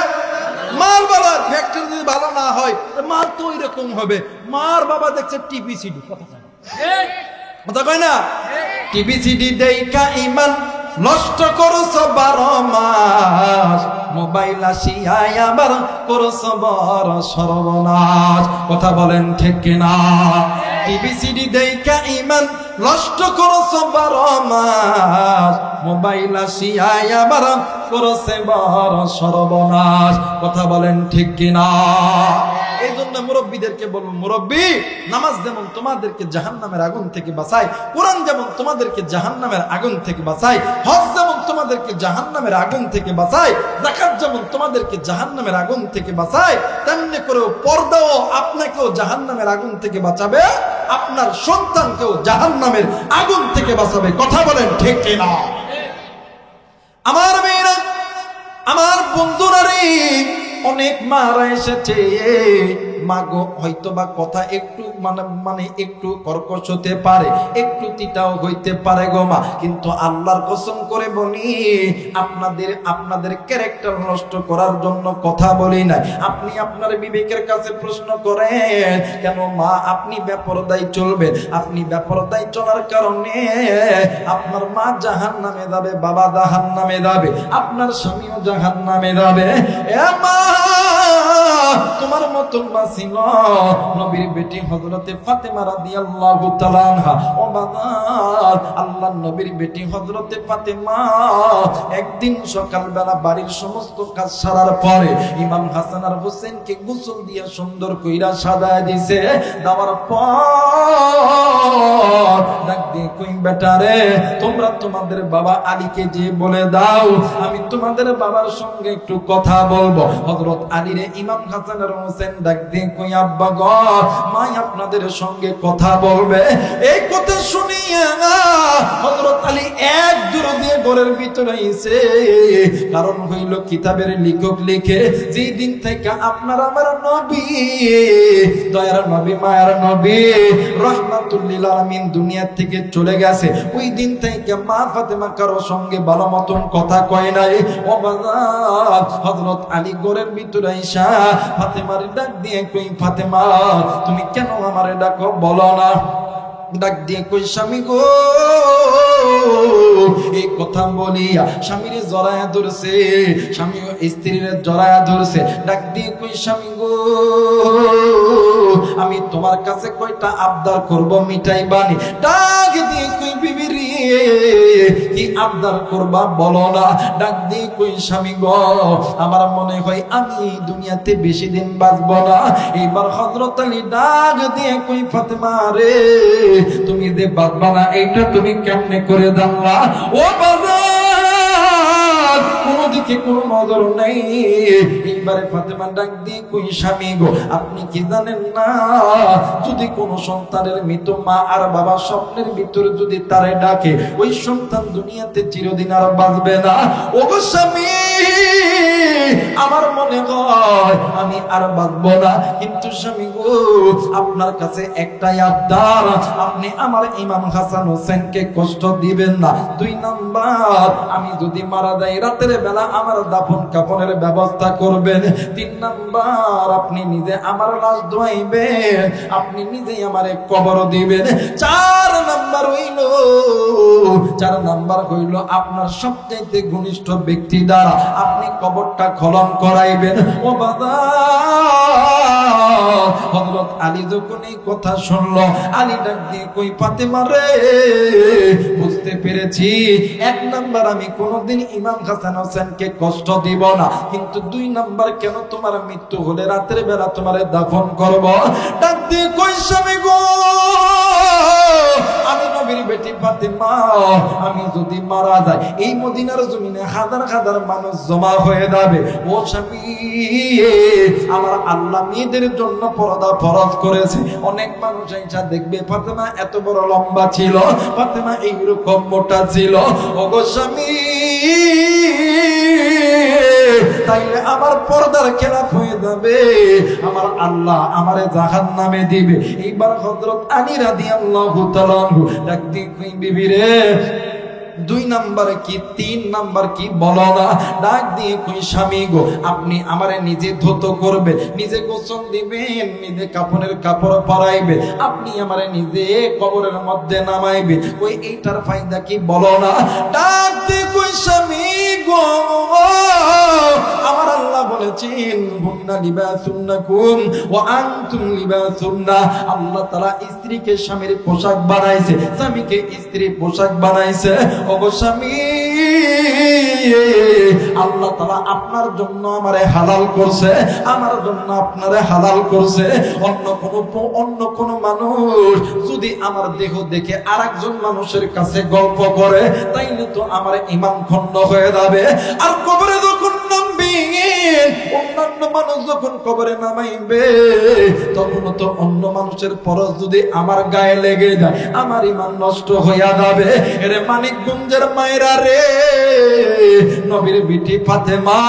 মাল ভালো, ফ্যাক্টরি যদি ভালো না হয় মাল তো ওইরকম হবে। মার বাবা দেখছে টিভি সিডি, কথা কয় না, কথা কয় না, টিভি সিডি দেখা ইমান নষ্ট করছ 12 মাস, মোবাইল আসিয়ায় আবার করছ বড় সর্বনাশ। কথা বলেন ঠিক কিনা? টিভি সিডি দেখা ইমান নষ্ট করছ 12 মাস, মোবাইল আসিয়ায় আবার করছে বড় সর্বনাশ। কথা বলেন ঠিক কিনা? এই জন্য মুরব্বীদেরকে বলবো, মুরব্বী নামাজ যেমন তোমাদেরকে জাহান্নামের আগুন থেকে বাঁচায়, কোরআন যেমন তোমাদেরকে জাহান্নামের আগুন থেকে বাঁচায়, হজ যেমন তোমাদেরকে জাহান্নামের আগুন থেকে বাঁচায়, যাকাত যেমন তোমাদেরকে জাহান্নামের আগুন থেকে বাঁচায়, তেমনি করেও পর্দাও আপনাকেও জাহান্নামের আগুন থেকে বাঁচাবে, আপনার সন্তানকেও জাহান্নামের আগুন থেকে বাঁচাবে। কথা বলেন ঠিক কিনা? আমার মেয়েরা, আমার বন্ধুরা রে, অনেক মারা এসেছে, মাগো হয়তো বা কথা একটু মানে একটু কর্কশ হতে পারে, একটু তিতাও হইতে পারে গো মা, কিন্তু আল্লাহর কসম করে বলি আপনাদের ক্যারেক্টার নষ্ট করার জন্য কথা বলি নাই। আপনি আপনার বিবেকের কাছে প্রশ্ন করেন, কেন মা আপনি বেপরদায় চলবেন? আপনি বেপরদায় চলার কারণে আপনার মা জাহান্নামে যাবে, বাবা জাহান্নামে যাবে, আপনার স্বামীও জাহান্নামে যাবে। এ মা, তোমার মতন মা ছিল নবীর বেটি হযরতে ফাতেমা রাদিয়াল্লাহু তাআলা আনহা। ও বাবা, আল্লাহর নবীর বেটি হযরতে ফাতেমা একদিন সকালবেলা বাড়ির সমস্ত কাজ সারার পরে ইমাম হাসান আর হোসেনকে গোসল দিয়ে সুন্দর কইরা সাজায় দিয়েছে। দেওয়ার পর ডাক দিয়ে কই, বেটা রে, তোমরা তোমাদের বাবা আলীকে যে বলে দাও আমি তোমাদের বাবার সঙ্গে একটু কথা বলবো। হযরত আলী রে ইমাম হাসান আর হোসেন ডাক দিয়ে কই, আব্বা গো, মা আপনাদের সঙ্গে কথা বলবে। এই কথা শুনিয়া হযরত আলী এক দূর দিয়ে ঘরের ভিতরে আইছে। কারণ হইল কিতাবের লেখক লিখে, যে দিন থেকে আপনার আমার নবী, দয়ার নবী, মায়ার নবী, রাহমাতুল লিল আলামিন দুনিয়া থেকে চলে গেছে, ওই দিন থেকে মা ফাতেমা কারো সঙ্গে ভালো মতন কথা কয় নাই। ও বাজার, হযরত আলী ঘরের ভিতরে আইসা ফাতেমার ডাক দিয়ে কই, ফাতেমা তুমি কেন আমারে ডাকো বলো না? ডাক দিয়ে কই, স্বামী গো, এই কথা বলিয়া স্বামীর জড়ায়া ধরছে, স্বামী স্ত্রীর জড়ায়া ধরছে। ডাক দিয়ে কই, স্বামী গো, আমি তোমার কাছে কয়টা আবদার করব, মিঠাই বানি। ডাক দিয়ে কই, বিবি রে, কি আবদার করবা বলো না? ডাক দিয়ে কই, স্বামী গো, আমার মনে হয় আমি এই দুনিয়াতে বেশি দিন বাঁচবো না। এইবার হযরত আলী ডাক দিয়ে কই, ফাতেমা রে, তুমি যে বাঁচবা না এইটা তুমি কেমনে করে জানলা? ও বাজার, কোন দিকে কোনো নজর নেই। এইবারে ফাতেমা ডাক দিয়ে কই, স্বামী গো, আপনি কি জানেন না, যদি কোনো সন্তানের মৃত মা আর বাবা স্বপ্নের ভিতরে যদি তারে ডাকে, ওই সন্তান দুনিয়াতে চিরদিন আর বাঁচবে না। ও গো স্বামী, আমার মনে হয় আমি আর বাঁচবো না, কিন্তু স্বামী গো, আপনার কাছে একটাই আবদার, আপনি আমার ইমাম হাসান হোসেনকে কষ্ট দিবেন না। 2 নাম্বার, আমি যদি মারা যাই রাতের বেলা আমার দাফন কাফনের ব্যবস্থা করবেন। 3 নাম্বার, আপনি নিজে আমার লাশ ধোয়াইবেন, আপনি নিজেই আমারে কবর দিবেন। 4 নাম্বার হইল আপনার সবচাইতে ঘনিষ্ঠ ব্যক্তি দ্বারা আপনি কবরটা খনন করাইবেন। ও বাবা, হযরত আলী যখন এই কথা শুনলো, আলী ডাক দিয়ে কই, ফাতেমা রে, বুঝতে পেরেছি 1 নাম্বার আমি কোনোদিন ইমাম হাসান হোসেনকে কষ্ট দিব না, কিন্তু 2 নাম্বার কেন তোমার মৃত্যু হলে রাতের বেলা তোমারে দাফন করব। ডাক দিয়ে কই, স্বামী গো, আমি নবীর বেটি ফাতেমা, আমি যদি মারা যাই এই মদিনার জমিনে হাজার হাজার মানুষ জমা হয়ে যাবে। ও স্বামী, আমার আল্লাহ মেয়েদের জন্য পর্দা ফরজ করেছে। অনেক মানুষ আইসা দেখবে ফাতেমা এত বড় লম্বা ছিল, ফাতেমা এইরকম মোটা ছিল। ও গো স্বামী, তাইলে আমার পর্দার খেলাফ হয়ে যাবে, আমার আল্লাহ আমারে জাহান্নামে দিবে। এইবার হযরত আলী রাদিয়াল্লাহু তাআলা ডাক দিয়ে কই, বিবি রে, 2 নাম্বার কি 3 নাম্বার কি বলো না? ডাক দিয়ে কই, স্বামী গো, আপনি আমারে নিজে ধৌত করবেন, নিজে গোসল দিবেন, নিজে কাপড়ের কাপড় পরাইবেন, আপনি আমারে নিজে কবরের মধ্যে নামাইবেন। কই এইটার ফায়দা কি বলো না? ডাক দিয়ে কই, স্বামী গো, আমার আল্লাহ বলেছেন হুন্না লিবাসুন লাকুম ওয়া আনতুম লিবাসুন লা। আল্লাহ তাআলা স্ত্রীকে স্বামীর পোশাক বানাইছে, স্বামীকে স্ত্রী পোশাক বানাইছে। ওগো স্বামী, আল্লাহ তাআলা আপনার জন্য আমারে হালাল করছে, আমার জন্য আপনারে হালাল করছে। অন্য কোন মানুষ যদি আমার দেহ দেখে আরেকজন মানুষের কাছে গল্প করে, তাইলে তো আমার ঈমান খণ্ড হয়ে যাবে। আর কবরে যখন নামবেন, অন্যান্য মানুষ যখন কবরে নামাইবে, তখন তো অন্য মানুষের পরশ যদি আমার গায়ে লেগে যায়, আমার ঈমান নষ্ট হইয়া যাবে। এরে মানিকগঞ্জের মায়েরা রে, নবীর বিটি ফাতেমা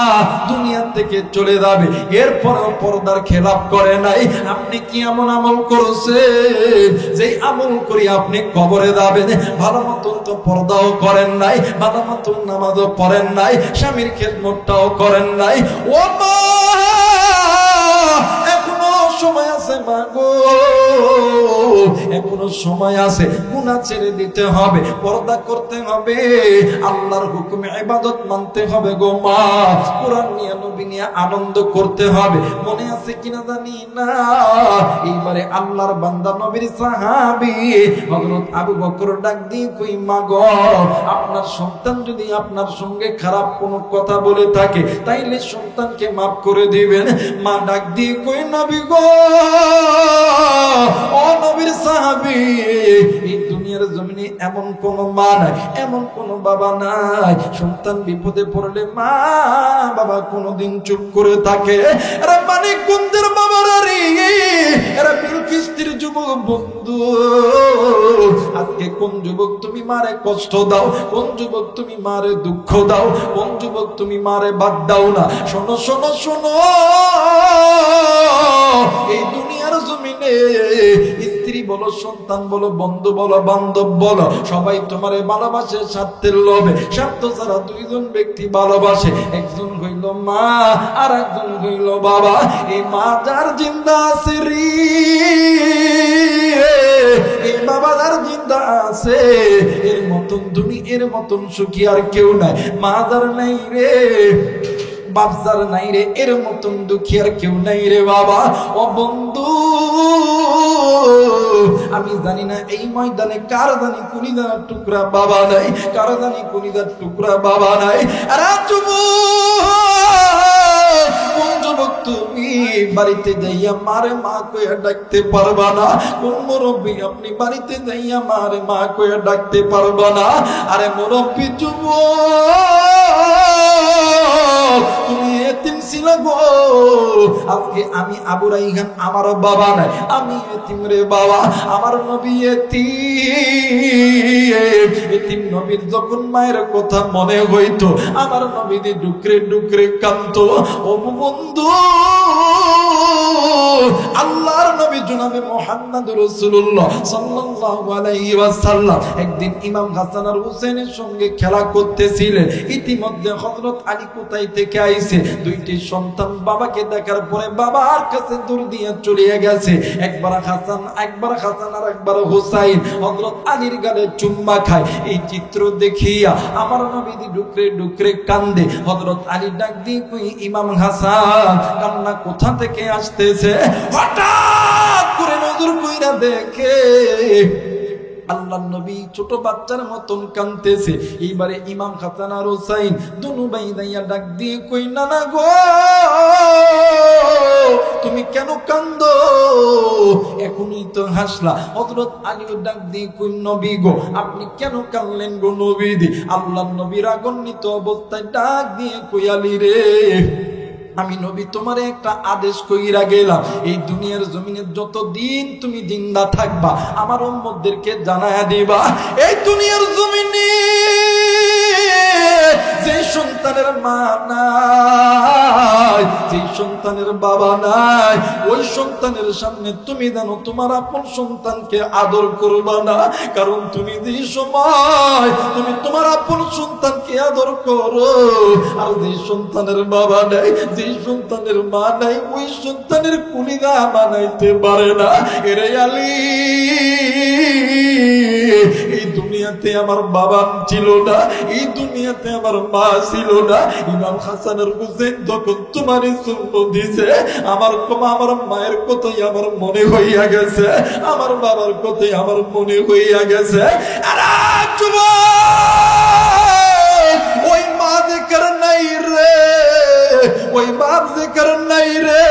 দুনিয়া থেকে চলে যাবে, এরপরও পর্দার খেলাপ করে নাই। আপনি কি এমন আমল করছেন যে আমল করি আপনি কবরে যাবেন? ভালো মতন তো পর্দাও করেন নাই, ভালো মতন নামাজও পড়েন নাই, স্বামীর খেদমতটাও করেন নাই। ও মা, এখনো সময় আছে মা গো, এখনো সময় আছে। গুনাহ ছেড়ে দিতে হবে, পর্দা করতে হবে, আল্লাহর হুকুমে ইবাদত মানতে হবে গো মা। কোরআন নিয়ে, নবী নিয়ে আনন্দ করতে হবে। মনে আছে কিনা জানি না, এইবারে আল্লাহর বান্দা নবীর সাহাবী হযরত আবু বকর ডাক দিয়ে কই, মা গো, আপনার সন্তান যদি আপনার সঙ্গে খারাপ কোনো কথা বলে থাকে, তাইলে সন্তানকে মাফ করে দিবেন। মা ডাক দিয়ে কই, নবী গো, ও নবীর সাহাবী, এই দুনিয়ার জমিনে এমন কোন মা নাই, এমন কোন বাবা নাই, সন্তান বিপদে পড়লে মা বাবা কোনদিন চুপ করে থাকে। এরা মানিকগঞ্জের বাবারা রে, এরা বিলকিস্তির যুবক বন্ধু, আজকে কোন যুবক তুমি মারে কষ্ট দাও, কোন যুবক তুমি মারে দুঃখ দাও, কোন যুবক তুমি মারে বাদ দাও না? শোনো শোনো শোনো, এই দুনিয়ার জমিনে স্ত্রী বলো, সন্তান বলো, বন্ধু বলো, বান্ধব বলো, সবাই তোমারে ভালোবাসে স্বার্থের লোভে। স্বার্থ ছাড়া 2 জন ব্যক্তি ভালোবাসে, একজন হইল মা আর একজন হইল বাবা। এই মা যার জিন্দা আছে রে, এই বাবা যার জিন্দা আছে, এর মতন দুনিয়ার মতন সুখী আর কেউ নাই। মা যার নাই রে, বাপজার নাই রে, এর মতন দুঃখী আর কেউ নাই রে বাবা। ও বন্ধু, আমি জানি না এই ময়দানে কার জানি কলিজার টুকরা বাবা নাই, কার জানি কলিজার টুকরা বাবা নাই। আরে কোন যুবক তুমি বাড়িতে যাইয়া মারে মা কইয়া ডাকতে পারবা না? কোন মুরব্বী আপনি বাড়িতে যাইয়া মারে মা কইয়া ডাকতে পারবা না? আরে মুরব্বী যুবক, তুমি এতিম ছিলা গো, আজকে আমি আবু রাইহান, আমারও বাবা নাই, আমি এতিম রে বাবা। আমার নবী এতিম নবীর যখন মায়ের কথা মনে হইতো, আমার নবী ডুকরে ডুকরে কাঁদতো। ও বন্ধু, আল্লাহর নবী জনাবে মুহাম্মদ রাসূলুল্লাহ সাল্লাল্লাহু আলাইহি ওয়াসাল্লাম একদিন ইমাম হাসান আর হুসাইনের সঙ্গে খেলা করতেছিলেন। ইতিমধ্যে হযরত আলী কোথায় থেকে আইছে, 2টি সন্তান বাবাকে দেখার পরে বাবার কাছে দৌড় দিয়ে চলে গেছে। একবার হাসান আর একবার হুসাইন হযরত আলীর গালে চুম্মা খায়। এই চিত্র দেখিয়া আমার নবী ডুকরে ডুকরে কান্দে। হযরত আলী ডাক দিয়ে কই, ইমাম হাসান, কান্না কোথা থেকে আসতেছে? হঠাৎ করে নজর কইরা দেখে আল্লাহর নবী ছোট বাচ্চার মতন কাঁদতেছে। এইবারে ইমাম হাসান আর হুসাইন দুনু ভাই দাইয়া ডাক দিয়ে কই, নানা গো, তুমি কেন কান্দো? এখনই তো হাসলা। হযরত আলীও ডাক দিয়ে কই নবী গো আপনি কেন কাঁদলেন গো নবীজি? আল্লাহর নবী রাগান্বিত অবস্থায় ডাক দিয়ে কই আলী রে, আমি নবী তোমারে একটা আদেশ কইরা গেলাম, এই দুনিয়ার জমিনে যতদিন তুমি জিন্দা থাকবা আমার উম্মতদেরকে জানায়া দিবা, এই দুনিয়ার জমিনে যে সন্তানের মা নাই, যে সন্তানের বাবা নাই, ওই সন্তানের সামনে তুমি জানো তোমার আপন সন্তানকে আদর করবা না। কারণ তুমি যে সময় তুমি তোমার আপন সন্তানকে আদর করো, আর যে সন্তানের বাবা নাই, যে সন্তানের মা নাই, ওই সন্তানের কুলিদা বানাইতে পারে না। এরে আলী, এই দুনিয়াতে আমার বাবা ছিল না, এই দুনিয়াতে আমার মা ছিল না। ইমাম হাসানের হুসেন যখন তোমারই জন্ম দিছে, আমার মায়ের কথাই আমার মনে হইয়া গেছে, আমার বাবার কথাই আমার মনে হইয়া গেছে। আরে যুবক, ওই মা জিকির নাই রে, ওই বাপ জিকির নাই রে।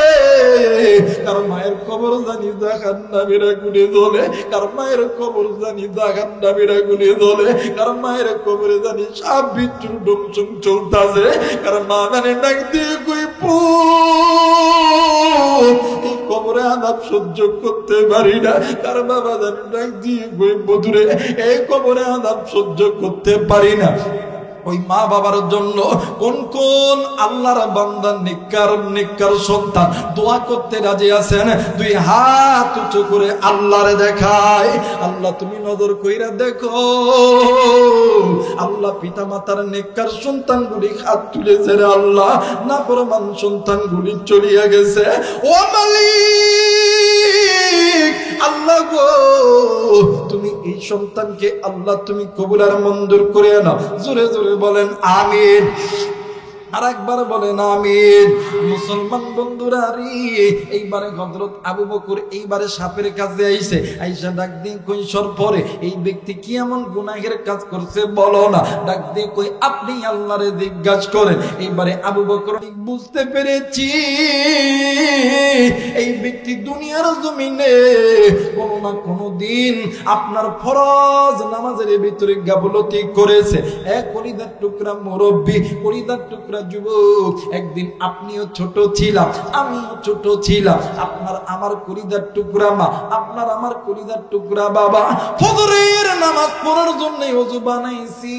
কার মায়ের কবর জানি জাহান্নামীর আগুনে জ্বলে, কার মায়ের কবর জানি জাহান্নামীর আগুনে জ্বলে, কার মায়ের কবরে জানি সাপ বিচ্ছুর ডুমচুম চলতাছে, কার মা জানি ডাক দিয়ে কই পু, এই কবরে আযাব সহ্য করতে পারি না। কার বাবা জানি ডাক দিয়ে কই বধুরে, এই কবরে আযাব সহ্য করতে পারি না। ওই মা বাবার জন্য কোন কোন আল্লাহর বান্দা নিকার সন্তান দোয়া করতে রাজি আছেন? দুই হাত উঁচু করে আল্লাহরে দেখায়, আল্লাহ তুমি নজর কইরা দেখো, আল্লাহ পিতা মাতার নেককার সন্তানগুলি হাত তুলেছে রে আল্লাহ, নাফরমান সন্তানগুলি চলিয়া গেছে। ও মালিক আল্লাহ গো, তুমি এই সন্তানকে আল্লাহ তুমি কবুল আর মঞ্জুর করে নাও। জোরে জোরে বলেন আমিন, আর একবার বলেন আমিন। মুসলমান বন্ধুরা রে, এইবারে হযরত আবু বকর এইবারে সাপের কাছে আইছে, আইসা ডাক দিয়ে কই সর পরে এই ব্যক্তি কি এমন গুনাহের কাজ করছে বলো না। ডাক দিয়ে কই আপনি আল্লাহরে জিজ্ঞাসা করেন। এইবারে আবু বকর বুঝতে পেরেছি এই ব্যক্তি দুনিয়ার জমিনে কোনো না কোনো দিন আপনার ফরজ নামাজের ভিতরে গাফলতি করেছে। এক কলিজার টুকরা মুরব্বী, কলিজার টুকরা যুবক, একদিন আপনিও ছোট ছিলাম, আমিও ছোট ছিলাম, আপনার আমার কলিজার টুকরা মা, আপনার আমার কলিজার টুকরা বাবা ফজরের নামাজ পড়ার জন্য ওযু বানাইছি।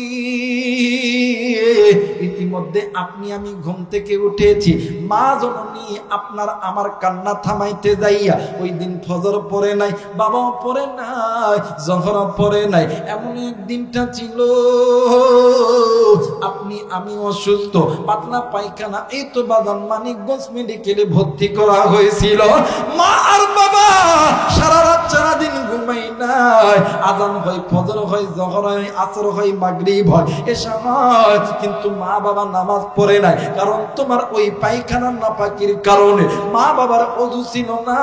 ইতিমধ্যে আপনি আমি ঘুম থেকে উঠেছি, মা জননী আপনার আমার কান্না থামাইতে যাইয়া ওই দিন ফজর পড়ে নাই, বাবাও পড়ে নাই, জোহর পড়ে নাই। এমন এক দিনটা ছিল আপনি আমি অসুস্থ, পাতলা পায়খানা, এই তো বাদান মানিকগঞ্জ মেডিকেলে ভর্তি করা হয়েছিল। মা আর বাবা সারা রাত সারা দিন ঘুমাই নাই, আজান হয়, ফজর হয়, জোহর হয়, আসর হয়, মাগরিব হয়, এশা হয়, কিন্তু মা বাবা নামাজ পড়ে নাই। কারণ তোমার ওই পায়খানার নাপাকির কারণে মা বাবার ওযু ছিল না,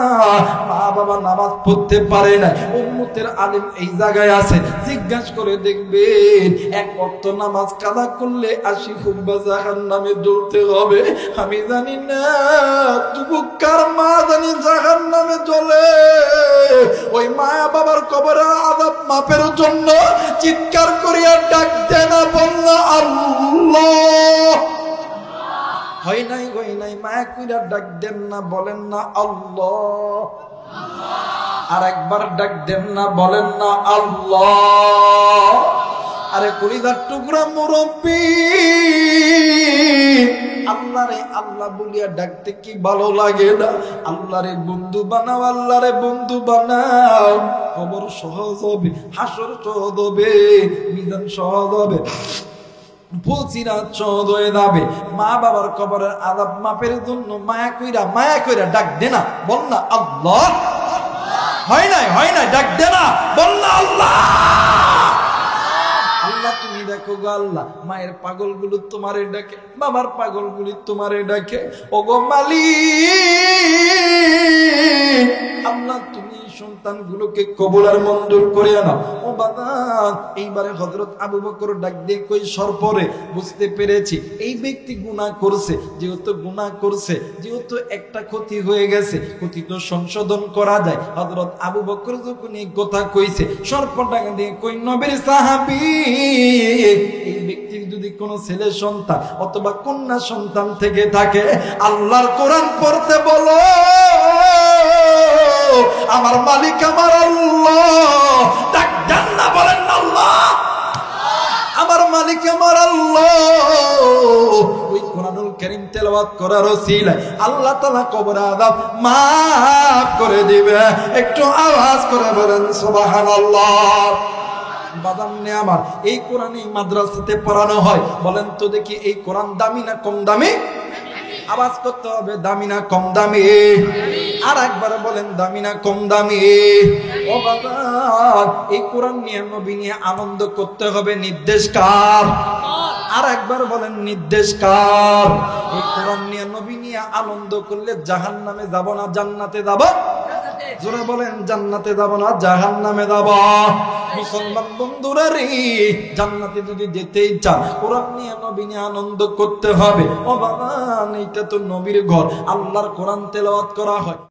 মা বাবা নামাজ পড়তে পারে না। উম্মতের আলেম এই জায়গায় আছে, জিজ্ঞাসা করে দেখবেন এক ওয়াক্ত নামাজ কাদা করলে 80 ফুটবা জাহান্নামে জ্বলতে হবে। আমি জানি না যুবক কার মা জানি জাহান্নামে জ্বলে। ওই মা বাবার কবরের আযাব মাপের জন্য চিৎকার করিয়া ডাক দেন, বলনা আল্লাহ। হয় নাই হয় নাই, মায়া কইরা ডাক দেন না, বলেন না আল্লাহ। আর একবার ডাক দেন না, বলেন না আল্লাহ। আরে কলিজার টুকরা মুরব্বী, আল্লাহরে আল্লাহ বলিয়া ডাকতে কি ভালো লাগে না? আল্লাহরে বন্ধু বানাও, আল্লাহরে বন্ধু বানাও। কবর সহজ হবে, হাসর সহজ হবে, মিজান সহজ হবে, ফুলসিরাত সহজ হয়ে যাবে। মা বাবার কবরের আযাব মাপের জন্য মায়া কইরা ডাক দে না, বল না আল্লাহ। হয় নাই হয় নাই, ডাক দে না, বল না আল্লাহ। আল্লাহ তুমি দেখো গো আল্লাহ, মায়ের পাগলগুলো তোমারে ডাকে, বাবার পাগলগুলি তোমারে ডাকে। ওগো মালিক আল্লাহ, তুমি সন্তানগুলোকে কবুল আর মঞ্জুর করে আনো। ও বাবা, এইবারে হযরত আবু বকর ডাক দিয়ে কই সরপরে বুঝতে পেরেছি এই ব্যক্তি গুনাহ করছে, যেহেতু গুনাহ করছে, যেহেতু একটা ক্ষতি হয়ে গেছে, ক্ষতি তো সংশোধন করা যায়। হযরত আবু বকর যখন এই কথা কইছে, সর্প ডাক দিয়ে কই নবীর সাহাবী, এই ব্যক্তির যদি কোনো ছেলে সন্তান অথবা কন্যা সন্তান থেকে থাকে, আল্লাহর কোরআন পড়তে বলো। আমার মালিক আমার আল্লাহ, ডাক দেন না, বলেন না আল্লাহ। আমার মালিক আমার আল্লাহ। ওই কোরআনুল কারীম তেলাওয়াত করার ওসিলায় আল্লাহ তাআলা কবর আযাব মাফ করে দিবে। একটু আওয়াজ করে বলেন সুবহানাল্লাহ। বাদান্নে আমার, এই কোরআন এই মাদ্রাসাতে পড়ানো হয়, বলেন তো দেখি এই কোরআন দামি না কম দামি? আওয়াজ করতে হবে, দামি না কম দামি? আর একবার বলেন, দামি না কম দামি? ও বাবা, এই কোরআন নিয়ে নবী নিয়ে আনন্দ করতে হবে, নির্দেশ কার? আর একবার বলেন, নির্দেশ কার? এই কোরআন নিয়ে নবী নিয়ে আনন্দ করলে জাহান্নামে যাব না জান্নাতে যাব? জোরে বলেন, জান্নাতে যাব না জাহান্নামে যাব? মুসলমান বন্ধুরা রে, জান্নাতে যদি যেতেই চান কোরআন নিয়ে নবী নিয়ে আনন্দ করতে হবে। ও বাবা, এইটা তো নবীর ঘর, আল্লাহর কোরআন তেলাওয়াত করা হয়।